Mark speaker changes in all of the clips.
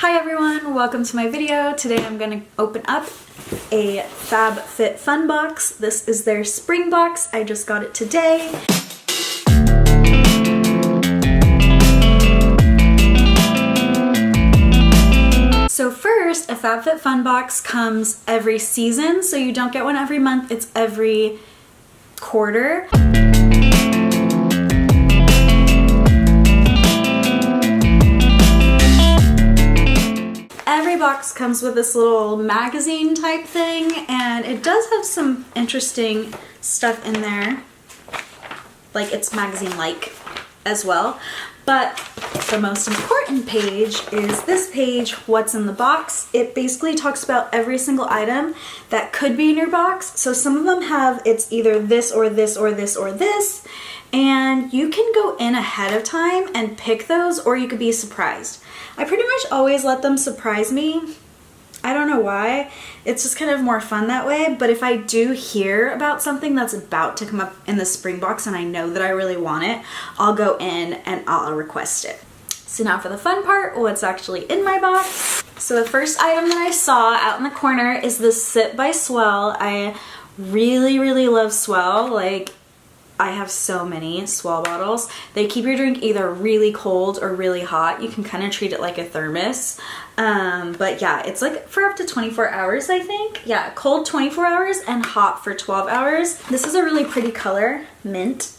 Speaker 1: Hi everyone, welcome to my video. Today I'm going to open up a FabFitFun box. This is their spring box. I just got it today. So first, a FabFitFun box comes every season, so you don't get one every month, it's every quarter. Every box comes with this little magazine type thing, and it does have some interesting stuff in there. Like, it's magazine-like as well. But the most important page is this page, What's in the Box. It basically talks about every single item that could be in your box. So some of them have, it's either this or this or this or this. And you can go in ahead of time and pick those, or you could be surprised. I pretty much always let them surprise me. I don't know why. It's just kind of more fun that way. But if I do hear about something that's about to come up in the spring box and I know that I really want it, I'll go in and I'll request it. So now for the fun part, what's actually in my box. So the first item that I saw out in the corner is this Sip by Swell. I really love Swell. Like, I have so many Swell bottles. They keep your drink either really cold or really hot. You can kind of treat it like a thermos. But yeah, it's like for up to 24 hours, I think. Yeah, cold 24 hours and hot for 12 hours. This is a really pretty color, mint,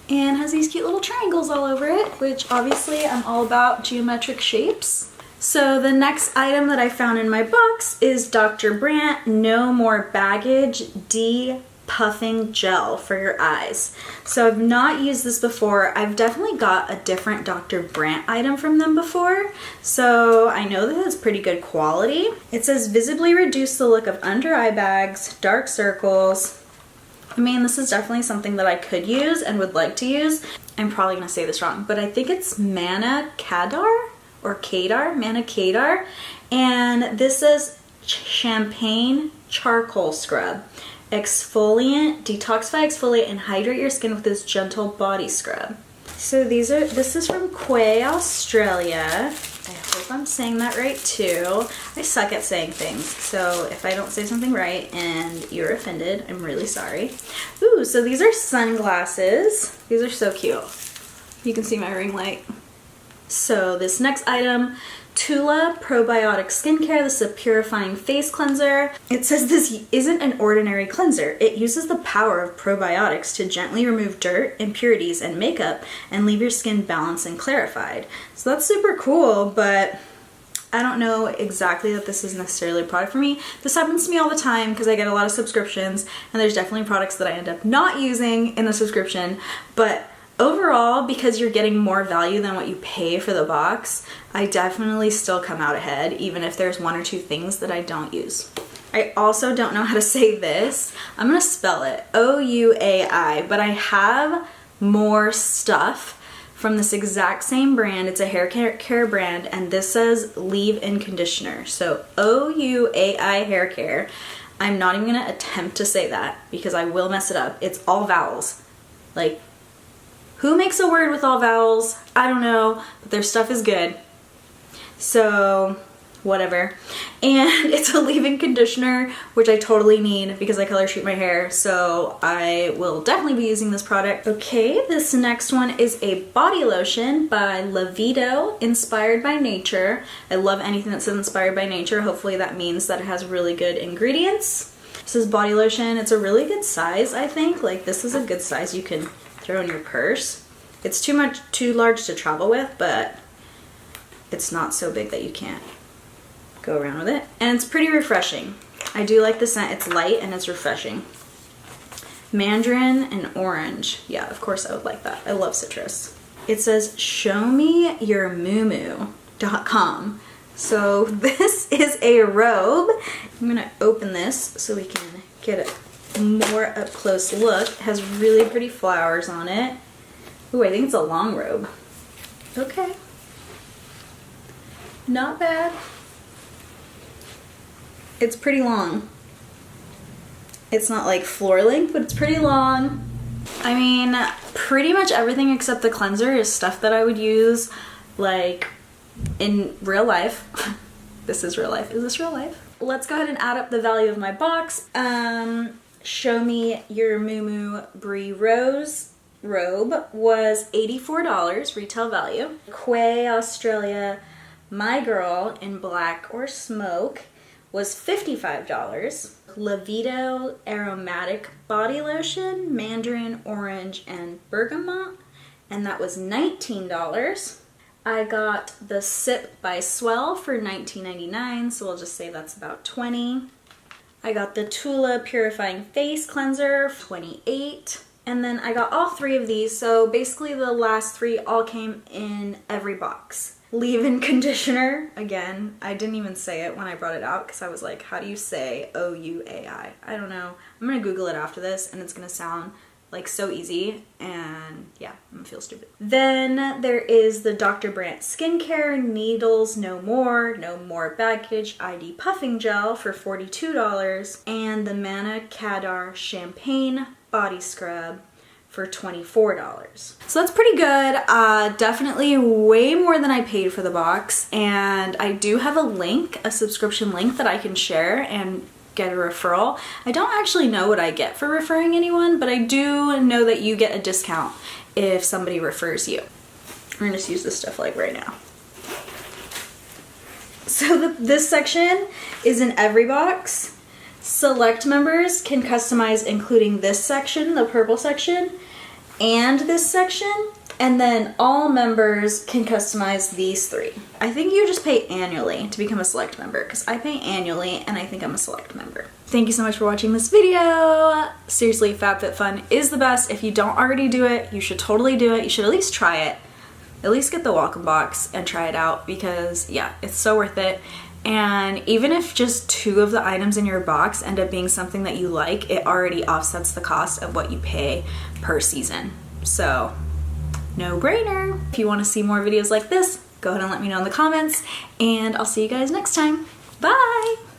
Speaker 1: and has these cute little triangles all over it, which obviously I'm all about geometric shapes. So the next item that I found in my box is Dr. Brandt No More Baggage Puffing Gel for your eyes. So I've not used this before. I've definitely got a different Dr. Brandt item from them before, so I know that it's pretty good quality. It says visibly reduce the look of under eye bags, dark circles. I mean, this is definitely something that I could use and would like to use. I'm probably gonna say this wrong, but I think it's Manna Kadar or Kadar, Manna Kadar, and this says champagne charcoal scrub. Exfoliant, detoxify, exfoliate, and hydrate your skin with this gentle body scrub. So this is from Quay, Australia. I hope I'm saying that right too. I suck at saying things, so if I don't say something right and you're offended, I'm really sorry. Ooh, so these are sunglasses. These are so cute. You can see my ring light. So this next item, Tula Probiotic Skincare. This is a purifying face cleanser. It says this isn't an ordinary cleanser. It uses the power of probiotics to gently remove dirt, impurities, and makeup and leave your skin balanced and clarified. So that's super cool, but I don't know exactly that this is necessarily a product for me. This happens to me all the time because I get a lot of subscriptions, and there's definitely products that I end up not using in the subscription, but overall, because you're getting more value than what you pay for the box, I definitely still come out ahead, even if there's one or two things that I don't use. I also don't know how to say this. I'm gonna spell it, O-U-A-I, but I have more stuff from this exact same brand. It's a hair care brand, and this says leave-in conditioner. So O-U-A-I hair care. I'm not even gonna attempt to say that because I will mess it up. It's all vowels. Like, who makes a word with all vowels? I don't know, but their stuff is good. So, whatever. And it's a leave-in conditioner, which I totally need because I color treat my hair, so I will definitely be using this product. Okay, this next one is a body lotion by Levito, inspired by nature. I love anything that says inspired by nature. Hopefully that means that it has really good ingredients. This is body lotion. It's a really good size, I think. Like, this is a good size you can throw in your purse. It's too large to travel with, but it's not so big that you can't go around with it. And it's pretty refreshing. I do like the scent. It's light and it's refreshing. Mandarin and orange. Yeah, of course I would like that. I love citrus. It says showmeyourmuumuu.com. So this is a robe. I'm gonna open this so we can get it more up close look. It has really pretty flowers on it. Ooh, I think it's a long robe. Okay. Not bad. It's pretty long. It's not like floor length, but it's pretty long. I mean, pretty much everything except the cleanser is stuff that I would use like in real life. This is real life. Is this real life? Let's go ahead and add up the value of my box. Show me your Moo Brie Rose robe was $84 retail value. Quay Australia My Girl in Black or Smoke was $55. Levito Aromatic Body Lotion, Mandarin Orange and Bergamot, and that was $19. I got the Sip by Swell for $19.99, so we'll just say that's about $20. I got the Tula Purifying Face Cleanser, $28. And then I got all three of these, so basically the last three all came in every box. Leave-in conditioner, again, I didn't even say it when I brought it out because I was like, how do you say O-U-A-I? I don't know. I'm gonna Google it after this and it's gonna sound like so easy, and yeah, I'm gonna feel stupid. Then there is the Dr. Brandt Skincare Needles No More Baggage ID Puffing Gel for $42, and the Manna Kadar Champagne Body Scrub for $24. So that's pretty good. Definitely way more than I paid for the box, and I do have a link, a subscription link that I can share and get a referral. I don't actually know what I get for referring anyone, but I do know that you get a discount if somebody refers you. We're gonna just use this stuff like right now. So this section is in every box. Select members can customize including this section, the purple section, and this section, and then all members can customize these three. I think you just pay annually to become a select member, because I pay annually and I think I'm a select member. Thank you so much for watching this video. Seriously, FabFitFun is the best. If you don't already do it, you should totally do it. You should at least try it. At least get the welcome box and try it out, because yeah, it's so worth it. And even if just 2 of the items in your box end up being something that you like, it already offsets the cost of what you pay per season. So, no brainer. If you want to see more videos like this, go ahead and let me know in the comments, and I'll see you guys next time. Bye!